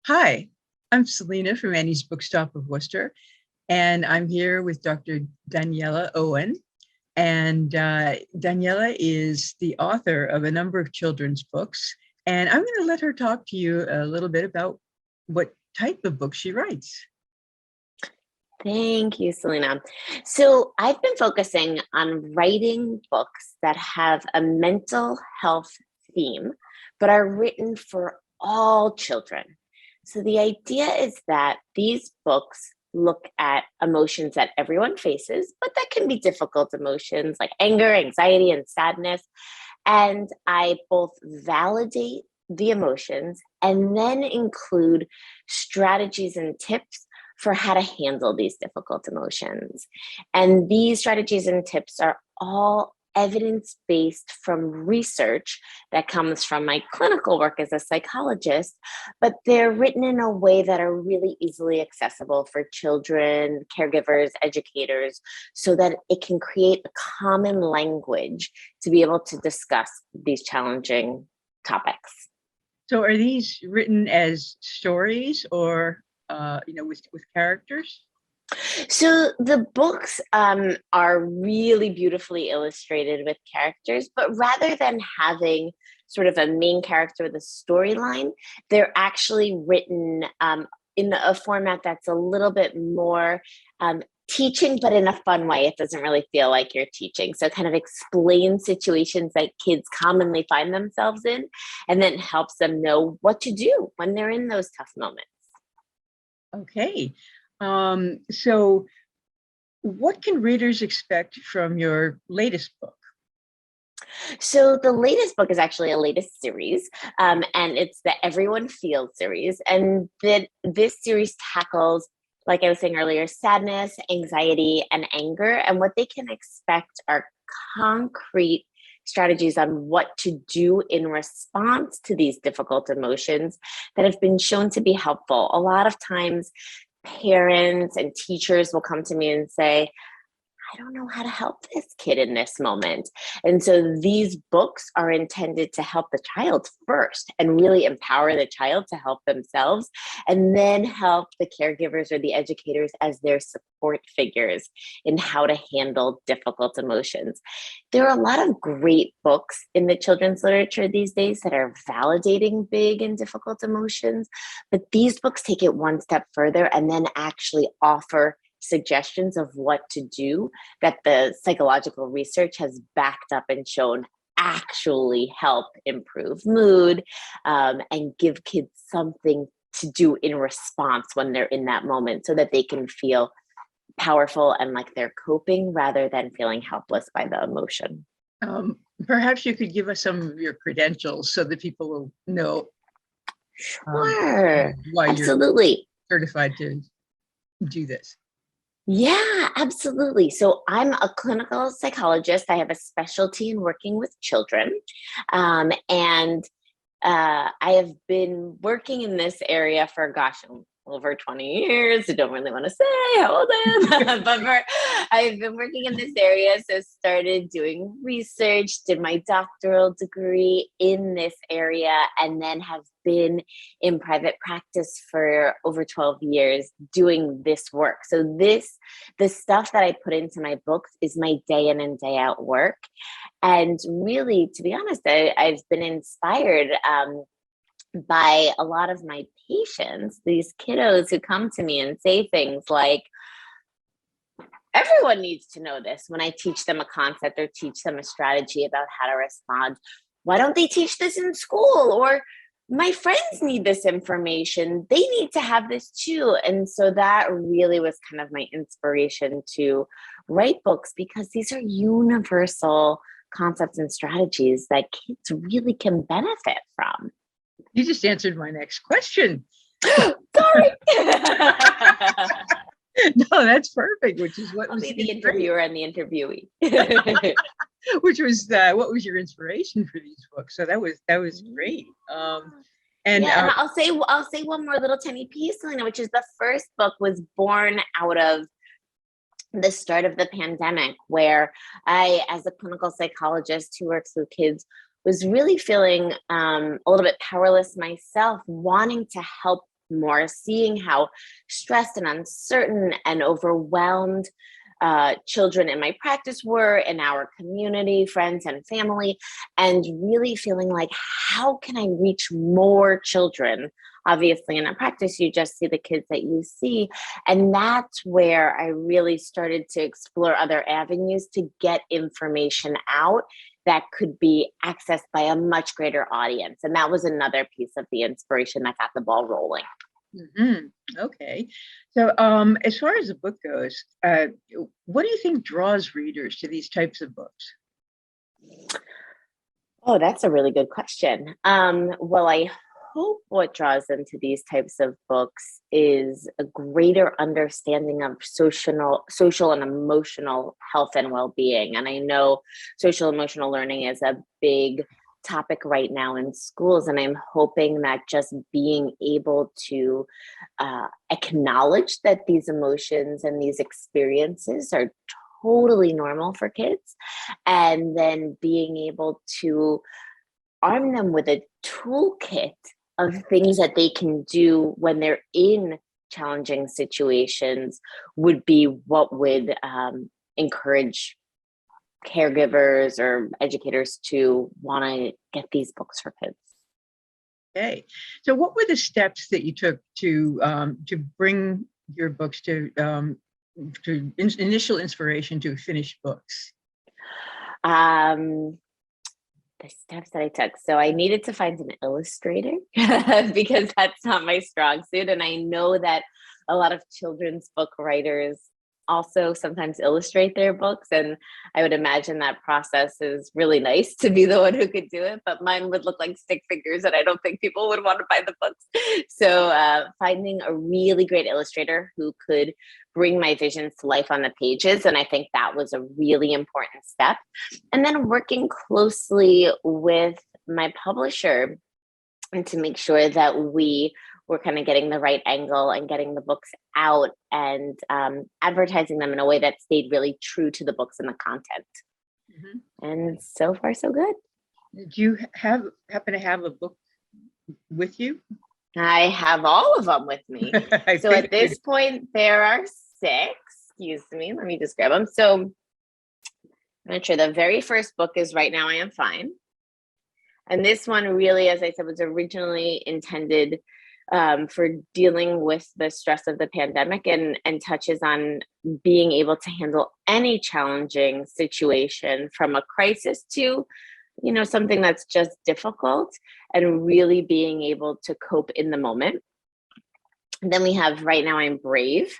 Hi, I'm Selena from Annie's Bookstop of Worcester, and I'm here with Dr. Daniela Owen. And Daniela is the author of a number of children's books, and I'm going to let her talk to you a little bit about what type of book she writes. Thank you, Selena. So I've been focusing on writing books that have a mental health theme, but are written for all children. So the idea is that these books look at emotions that everyone faces, but that can be difficult emotions like anger, anxiety, and sadness. And I both validate the emotions and then include strategies and tips for how to handle these difficult emotions. And these strategies and tips are all evidence-based from research that comes from my clinical work as a psychologist, but they're written in a way that are really easily accessible for children, caregivers, educators, so that it can create a common language to be able to discuss these challenging topics. So, are these written as stories or, with characters? So the books are really beautifully illustrated with characters, but rather than having sort of a main character with a storyline, they're actually written in a format that's a little bit more teaching, but in a fun way. It doesn't really feel like you're teaching. So kind of explain situations that kids commonly find themselves in, and then helps them know what to do when they're in those tough moments. Okay. So, what can readers expect from your latest book? So the latest book is actually a latest series, and it's the Everyone Feels series. And this series tackles, like I was saying earlier, sadness, anxiety, and anger. And what they can expect are concrete strategies on what to do in response to these difficult emotions that have been shown to be helpful. A lot of times, parents and teachers will come to me and say, I don't know how to help this kid in this moment. And so these books are intended to help the child first and really empower the child to help themselves, and then help the caregivers or the educators as their support figures in how to handle difficult emotions. There are a lot of great books in the children's literature these days that are validating big and difficult emotions, but these books take it one step further and then actually offer suggestions of what to do that the psychological research has backed up and shown actually help improve mood, and give kids something to do in response when they're in that moment so that they can feel powerful and like they're coping rather than feeling helpless by the emotion. Um, Perhaps you could give us some of your credentials so that people will know um, Sure, why you're absolutely. certified to do this. Yeah, absolutely. So I'm a clinical psychologist. I have a specialty in working with children. And I have been working in this area for, gosh, over 20 years. I don't really want to say how old I am, but I've been working in this area. So started doing research, did my doctoral degree in this area, and then have been in private practice for over 12 years doing this work. So the stuff that I put into my books is my day in and day out work. And really, to be honest, I've been inspired by a lot of my patients, these kiddos who come to me and say things like, everyone needs to know this when I teach them a concept or teach them a strategy about how to respond. Why don't they teach this in school? Or my friends need this information. They need to have this too. And so that really was kind of my inspiration to write books, because these are universal concepts and strategies that kids really can benefit from. You just answered my next question. Sorry. No, that's perfect, which is what I'll was be the interviewer and the interviewee. which was what was your inspiration for these books? So that was great. And Yeah, and I'll say one more little tiny piece, Selena, which is the first book was born out of the start of the pandemic, where I, as a clinical psychologist who works with kids, was really feeling a little bit powerless myself, wanting to help more, seeing how stressed and uncertain and overwhelmed children in my practice were, in our community, friends and family, and really feeling like, how can I reach more children? Obviously, in a practice, you just see the kids that you see. And that's where I really started to explore other avenues to get information out that could be accessed by a much greater audience. And that was another piece of the inspiration that got the ball rolling. Mm-hmm. Okay. So as far as the book goes, what do you think draws readers to these types of books? Oh, that's a really good question. Well, I hope what draws them to these types of books is a greater understanding of social and emotional health and well-being. And I know social emotional learning is a big topic right now in schools, and I'm hoping that just being able to acknowledge that these emotions and these experiences are totally normal for kids, and then being able to arm them with a toolkit of things that they can do when they're in challenging situations would be what would encourage caregivers or educators to want to get these books for kids. Okay. So what were the steps that you took to bring your books to initial inspiration to finished books? The steps that I took. So I needed to find an illustrator because that's not my strong suit. And I know that a lot of children's book writers also sometimes illustrate their books. And I would imagine that process is really nice to be the one who could do it, but mine would look like stick figures and I don't think people would want to buy the books. So finding a really great illustrator who could bring my visions to life on the pages. And I think that was a really important step. And then working closely with my publisher and to make sure that we were kind of getting the right angle and getting the books out and advertising them in a way that stayed really true to the books and the content. Mm-hmm. And so far, so good. Did you happen to have a book with you? I have all of them with me. So at this point, there are 6. Excuse me, let me just grab them. So I'm not sure. The very first book is Right Now I Am Fine. And this one really, as I said, was originally intended for dealing with the stress of the pandemic and touches on being able to handle any challenging situation, from a crisis to, something that's just difficult, and really being able to cope in the moment. And then we have Right Now I'm Brave,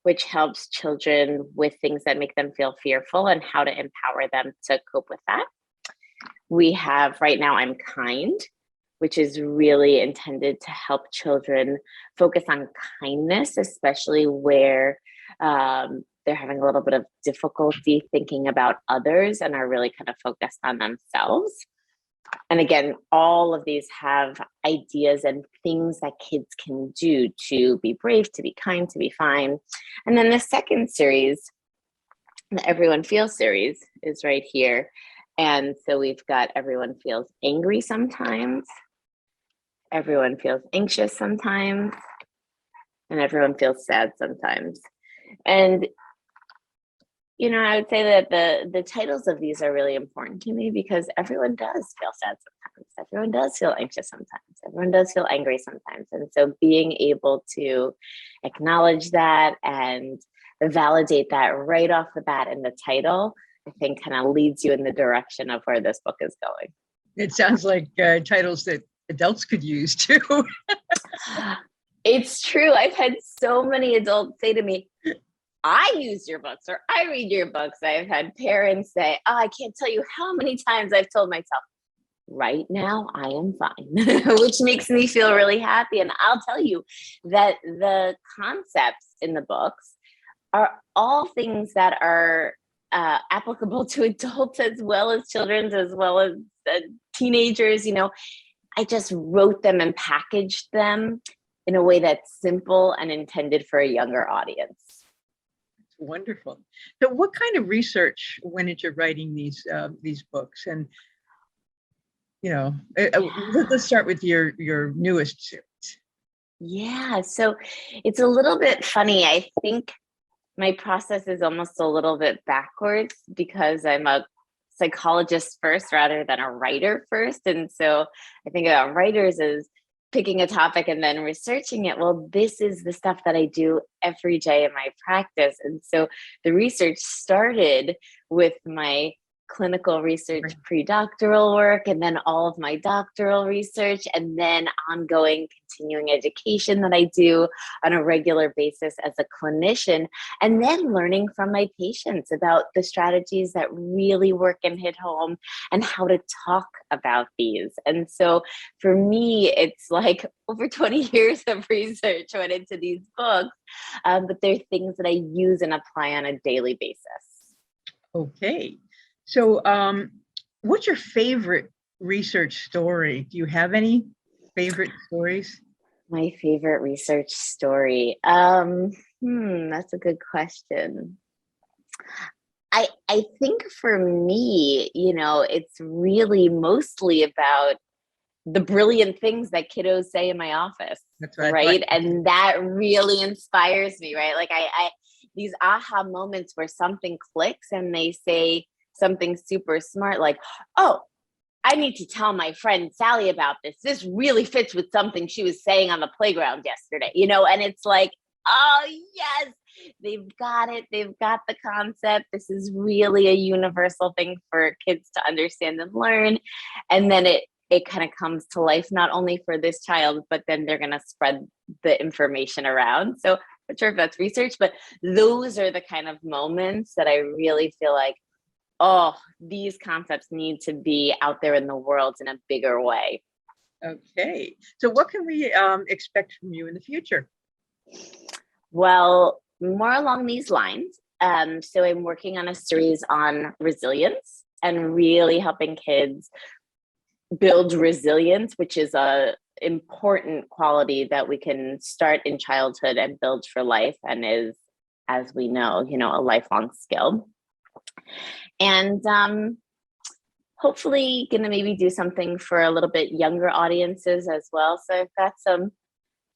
which helps children with things that make them feel fearful and how to empower them to cope with that. We have Right Now I'm Kind, which is really intended to help children focus on kindness, especially where they're having a little bit of difficulty thinking about others and are really kind of focused on themselves. And again, all of these have ideas and things that kids can do to be brave, to be kind, to be fine. And then the second series, the Everyone Feels series, is right here. And so we've got Everyone Feels Angry Sometimes, Everyone Feels Anxious Sometimes, and Everyone Feels Sad Sometimes. And, I would say that the titles of these are really important to me because everyone does feel sad sometimes. Everyone does feel anxious sometimes. Everyone does feel angry sometimes. And so being able to acknowledge that and validate that right off the bat in the title, I think kind of leads you in the direction of where this book is going. It sounds like titles that adults could use too. It's true. I've had so many adults say to me, I use your books or I read your books. I've had parents say, I can't tell you how many times I've told myself, right now I am fine, which makes me feel really happy. And I'll tell you that the concepts in the books are all things that are applicable to adults as well as children, as well as teenagers. I just wrote them and packaged them in a way that's simple and intended for a younger audience. Wonderful. So what kind of research went into writing these books? And let's start with your newest series. Yeah, so it's a little bit funny. I think my process is almost a little bit backwards because I'm a psychologist first rather than a writer first. And so I think about writers as picking a topic and then researching it. Well, this is the stuff that I do every day in my practice. And so the research started with my clinical research pre-doctoral work, and then all of my doctoral research, and then ongoing continuing education that I do on a regular basis as a clinician, and then learning from my patients about the strategies that really work and hit home and how to talk about these. And so for me, it's like over 20 years of research went into these books, but they're things that I use and apply on a daily basis. Okay. So, what's your favorite research story? Do you have any favorite stories? My favorite research story. That's a good question. I think for me, it's really mostly about the brilliant things that kiddos say in my office, That's what I right? thought. And that really inspires me, right? Like I these aha moments where something clicks and they say something super smart, like, oh, I need to tell my friend Sally about this. This really fits with something she was saying on the playground yesterday, and it's like, oh, yes, they've got it. They've got the concept. This is really a universal thing for kids to understand and learn. And then it kind of comes to life, not only for this child, but then they're going to spread the information around. So I'm not sure if that's research, but those are the kind of moments that I really feel like, oh, these concepts need to be out there in the world in a bigger way. Okay. So, what can we expect from you in the future? Well, more along these lines. So I'm working on a series on resilience and really helping kids build resilience, which is a important quality that we can start in childhood and build for life, and is, as we know, a lifelong skill. And hopefully going to maybe do something for a little bit younger audiences as well. So I've got some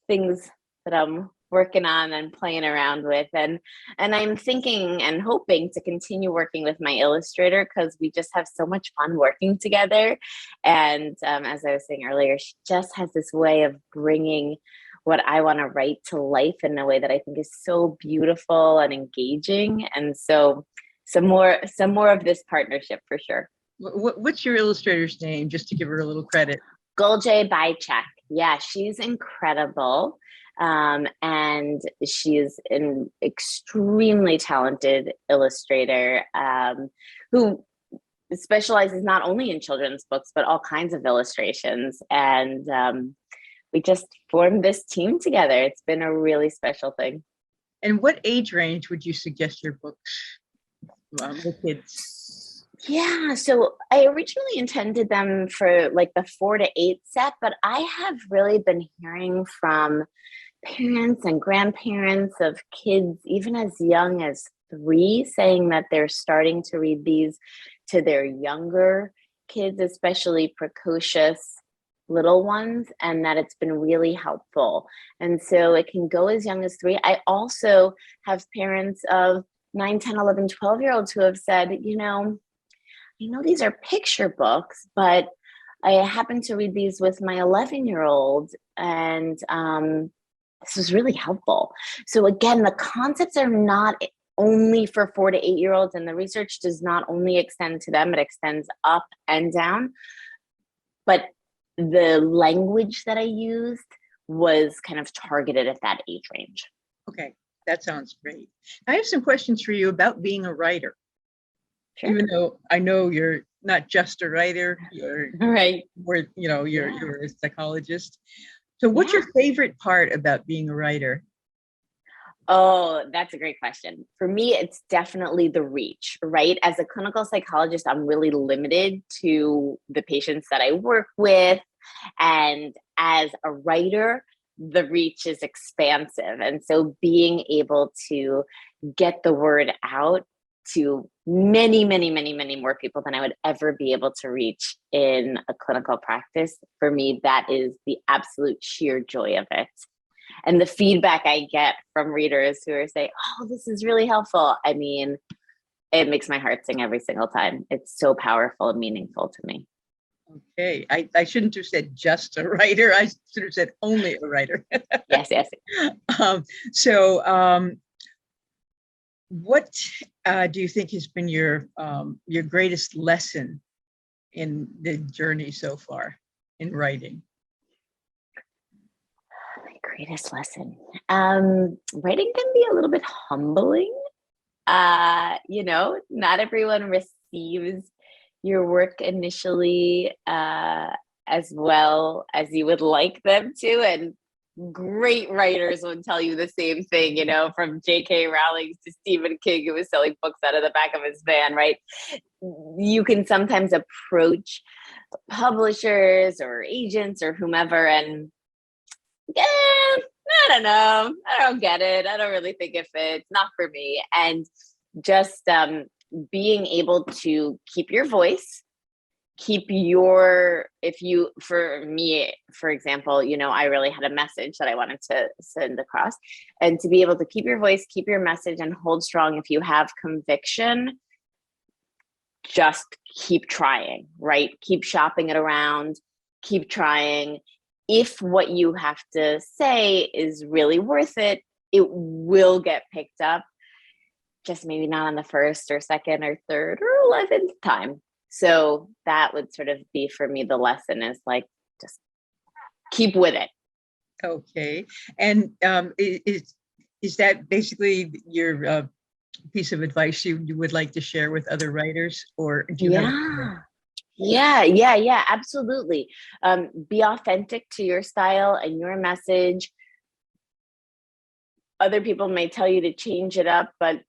things that I'm working on and playing around with, and I'm thinking and hoping to continue working with my illustrator, because we just have so much fun working together. And as I was saying earlier, she just has this way of bringing what I want to write to life in a way that I think is so beautiful and engaging. And so some more of this partnership for sure. What's your illustrator's name, just to give her a little credit? Golje Bychek. Yeah, she's incredible. And she's an extremely talented illustrator who specializes not only in children's books, but all kinds of illustrations. And we just formed this team together. It's been a really special thing. And what age range would you suggest your books with kids? Yeah, so I originally intended them for like the 4 to 8 set, but I have really been hearing from parents and grandparents of kids even as young as 3 saying that they're starting to read these to their younger kids, especially precocious little ones, and that it's been really helpful. And so it can go as young as 3. I also have parents of 9, 10, 11, 12-year-olds who have said, I know these are picture books, but I happen to read these with my 11-year-old, and this was really helpful. So again, the concepts are not only for 4 to 8-year-olds, and the research does not only extend to them, it extends up and down. But the language that I used was kind of targeted at that age range. Okay, that sounds great. I have some questions for you about being a writer. Sure. Even though I know you're not just a writer, you're right. You're a psychologist. So what's your favorite part about being a writer? Oh, that's a great question. For me, it's definitely the reach, right? As a clinical psychologist, I'm really limited to the patients that I work with. And as a writer, the reach is expansive. And so being able to get the word out to many, many, many, many more people than I would ever be able to reach in a clinical practice, for me, that is the absolute sheer joy of it. And the feedback I get from readers who are saying, oh, this is really helpful. I mean, it makes my heart sing every single time. It's so powerful and meaningful to me. Okay. I shouldn't have said just a writer. I should have said only a writer. Yes, yes. What do you think has been your greatest lesson in the journey so far in writing? My greatest lesson. Writing can be a little bit humbling. Not everyone receives your work initially as well as you would like them to. And great writers would tell you the same thing, from J.K. Rowling to Stephen King, who was selling books out of the back of his van, right? You can sometimes approach publishers or agents or whomever and, I don't know. I don't get it. I don't really think it fits. Not for me. And just being able to keep your voice, for me, for example, I really had a message that I wanted to send across, and to be able to keep your voice, keep your message, and hold strong. If you have conviction, just keep trying, right? Keep shopping it around, keep trying. If what you have to say is really worth it, it will get picked up, just maybe not on the first or second or third or 11th time. So that would sort of be for me, the lesson is like, just keep with it. Okay. And is that basically your piece of advice you would like to share with other writers, or do you have? Yeah, absolutely. Be authentic to your style and your message. Other people may tell you to change it up, but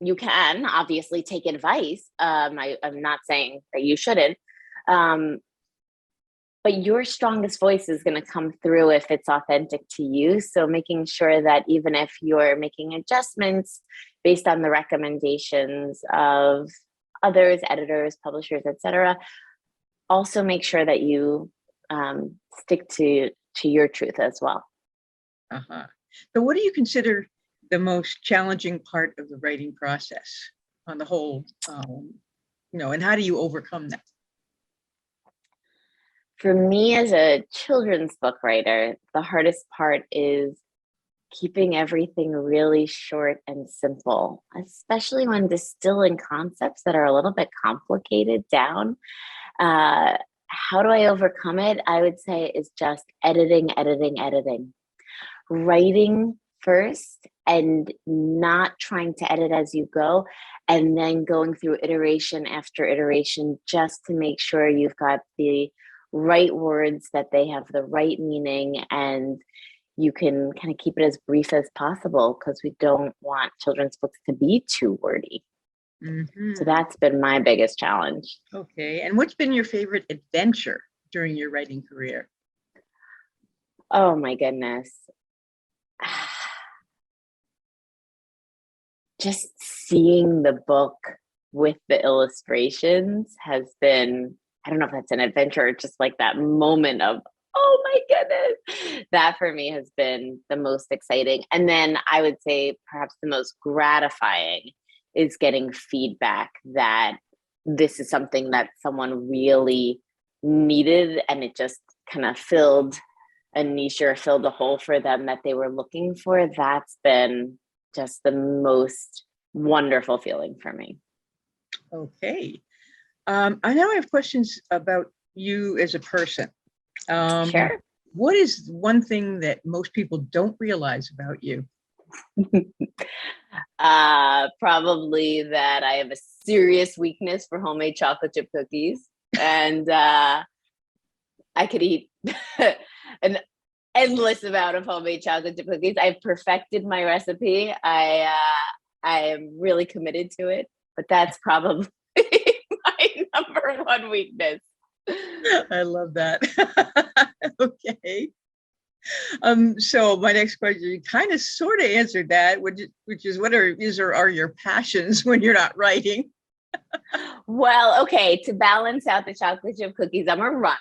you can obviously take advice. I'm not saying that you shouldn't, but your strongest voice is going to come through if it's authentic to you. So making sure that even if you're making adjustments based on the recommendations of others, editors, publishers, etc., also make sure that you stick to your truth as well. So what do you consider the most challenging part of the writing process on the whole, and how do you overcome that? For me, as a children's book writer, the hardest part is keeping everything really short and simple, especially when distilling concepts that are a little bit complicated down. How do I overcome it? I would say is just editing. Writing first and not trying to edit as you go, and then going through iteration after iteration just to make sure you've got the right words, that they have the right meaning, and you can kind of keep it as brief as possible, because we don't want children's books to be too wordy. Mm-hmm. So that's been my biggest challenge. Okay. And what's been your favorite adventure during your writing career? Oh my goodness. Just seeing the book with the illustrations has been, I don't know if that's an adventure or just like that moment of, oh my goodness. That for me has been the most exciting. And then I would say perhaps the most gratifying is getting feedback that this is something that someone really needed, and it just kind of filled a niche or filled a hole for them that they were looking for. That's been just the most wonderful feeling for me. Okay. I now have questions about you as a person. Sure. What is one thing that most people don't realize about you? Probably that I have a serious weakness for homemade chocolate chip cookies, and I could eat an endless amount of homemade chocolate chip cookies. I've perfected my recipe. I am really committed to it, but that's probably my number one weakness. I love that. Okay. So my next question, you kind of sort of answered that, which is what are your passions when you're not writing? Well, okay, to balance out the chocolate chip cookies, I'm a runner.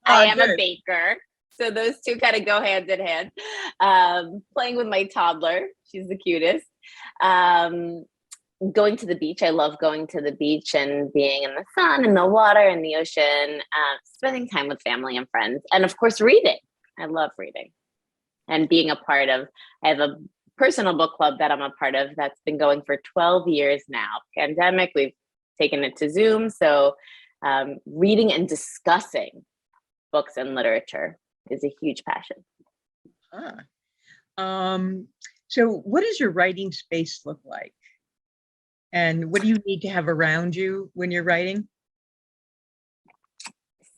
I am a baker. So those two kind of go hand in hand. Playing with my toddler, she's the cutest. Um, Going to the beach. I love going to the beach and being in the sun and the water and the ocean, spending time with family and friends. And of course, reading. I love reading and being a part of, I have a personal book club that I'm a part of that's been going for 12 years now. Pandemic, we've taken it to Zoom. So reading and discussing books and literature is a huge passion. So what does your writing space look like? And what do you need to have around you when you're writing?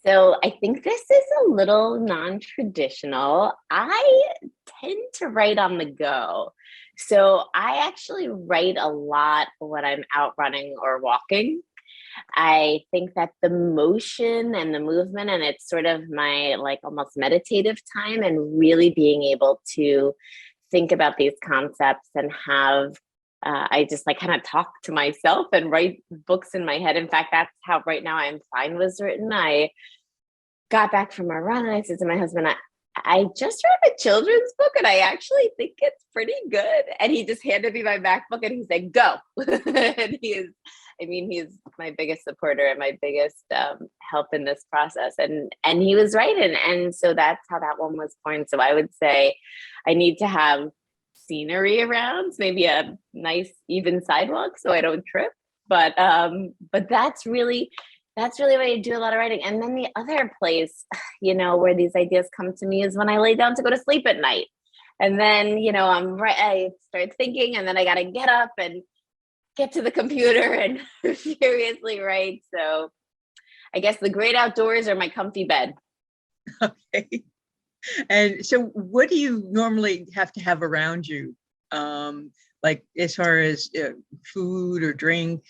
So I think this is a little non-traditional. I tend to write on the go. So I actually write a lot when I'm out running or walking. I think that the motion and the movement, and it's sort of my like almost meditative time, and really being able to think about these concepts and have I just like kind of talk to myself and write books in my head. In fact, that's how Right Now I'm Fine was written. I got back from a run and I said to my husband, I just read a children's book and I actually think it's pretty good. And he just handed me my MacBook and he said, go. And he's my biggest supporter and my biggest help in this process. And he was right. And so that's how that one was born. So I would say I need to have scenery around, maybe a nice even sidewalk so I don't trip. But that's really where I do a lot of writing. And then the other place, where these ideas come to me is when I lay down to go to sleep at night. And then, I start thinking, and then I got to get up and get to the computer and seriously write. So I guess the great outdoors are my comfy bed. Okay. And so what do you normally have to have around you? Like as far as food or drink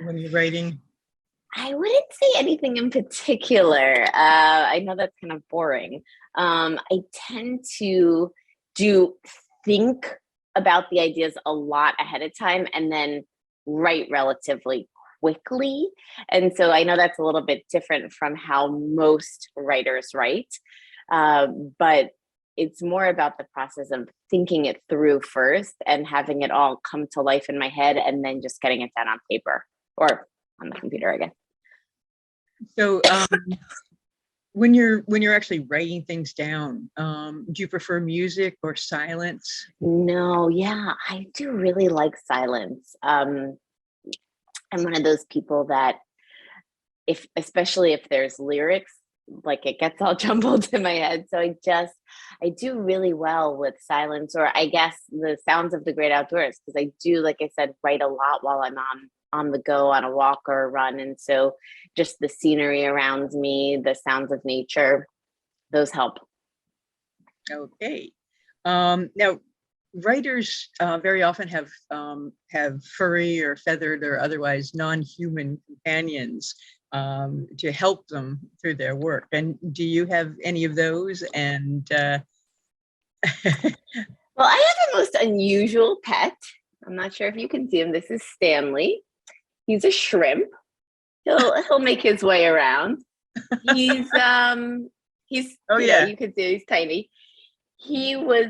when you're writing? I wouldn't say anything in particular. I know that's kind of boring. I tend to think about the ideas a lot ahead of time and then write relatively quickly. And so I know that's a little bit different from how most writers write. But it's more about the process of thinking it through first and having it all come to life in my head and then just getting it down on paper or on the computer again. So when you're actually writing things down, do you prefer music or silence? No, yeah, I do really like silence. I'm one of those people that especially if there's lyrics, like it gets all jumbled in my head. So I do really well with silence, or I guess the sounds of the great outdoors, because I do, like I said, write a lot while I'm on the go on a walk or a run. And so just the scenery around me, the sounds of nature, those help. Okay. Now, writers very often have furry or feathered or otherwise non-human companions to help them through their work. And do you have any of those? And well, I have a most unusual pet. I'm not sure if you can see him. This is Stanley. He's a shrimp. He'll make his way around. He's you can see he's tiny. He was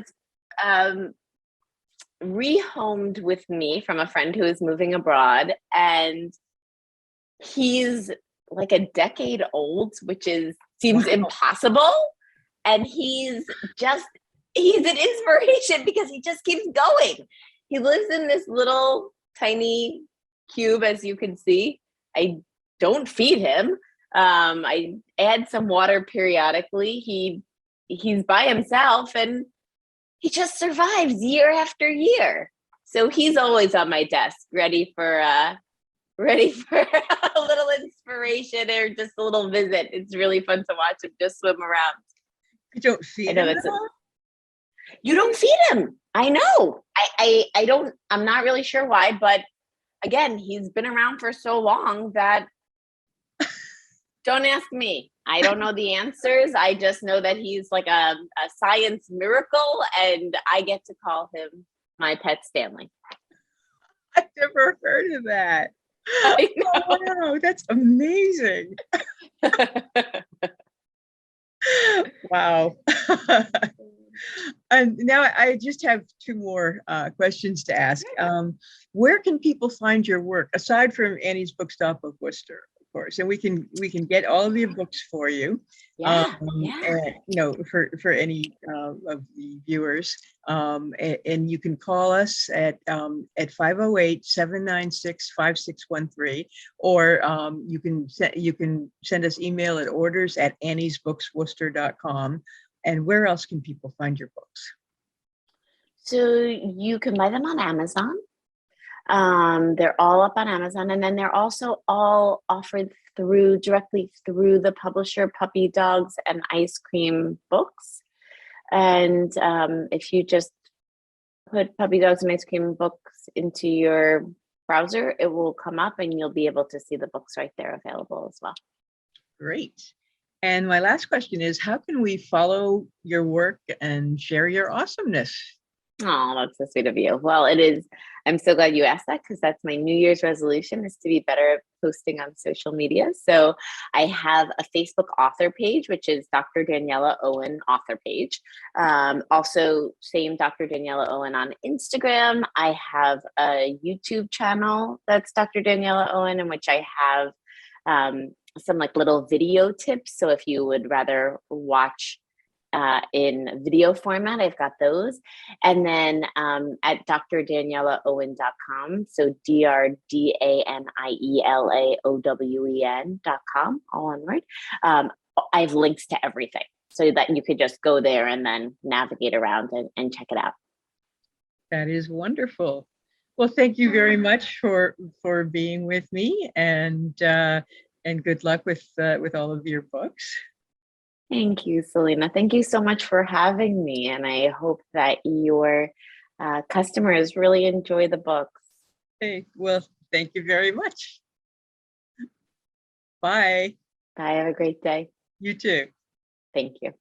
rehomed with me from a friend who is moving abroad, and he's like a decade old, which seems impossible. And he's an inspiration because he just keeps going. He lives in this little tiny cube, as you can see. I don't feed him. I add some water periodically. He's by himself and he just survives year after year. So he's always on my desk, ready for a little inspiration or just a little visit. It's really fun to watch him just swim around. You don't feed him? You don't feed him. I know. I don't. I'm not really sure why, but again, he's been around for so long that don't ask me. I don't know the answers. I just know that he's like a science miracle, and I get to call him my pet Stanley. I've never heard of that. I know. Oh, wow, that's amazing. Wow. And now I just have two more questions to ask. Where can people find your work aside from Annie's Bookstop of Worcester, of course? And we can get all of your books for you. Yeah, yeah. And, for any of the viewers, and you can call us at 508-796-5613, or you can send us email at orders@anniesbooksworcester.com. And where else can people find your books? So you can buy them on Amazon. They're all up on Amazon, and then they're also all offered directly through the publisher, Puppy Dogs and Ice Cream Books. And if you just put Puppy Dogs and Ice Cream Books into your browser, it will come up and you'll be able to see the books right there available as well. Great. And my last question is, how can we follow your work and share your awesomeness? Oh, that's so sweet of you. Well, it is. I'm so glad you asked that, because that's my New Year's resolution, is to be better at posting on social media. So I have a Facebook author page, which is Dr. Daniela Owen author page. Also, same Dr. Daniela Owen on Instagram. I have a YouTube channel that's Dr. Daniela Owen, in which I have some like little video tips. So if you would rather watch in video format, I've got those. And then at drdanielaowen.com, so DRDANIELAOWEN.com, all one word. I have links to everything so that you could just go there and then navigate around and check it out. That is wonderful. Well, thank you very much for being with me, and good luck with all of your books. Thank you, Selena. Thank you so much for having me. And I hope that your customers really enjoy the books. Hey, well, thank you very much. Bye. Bye. Have a great day. You too. Thank you.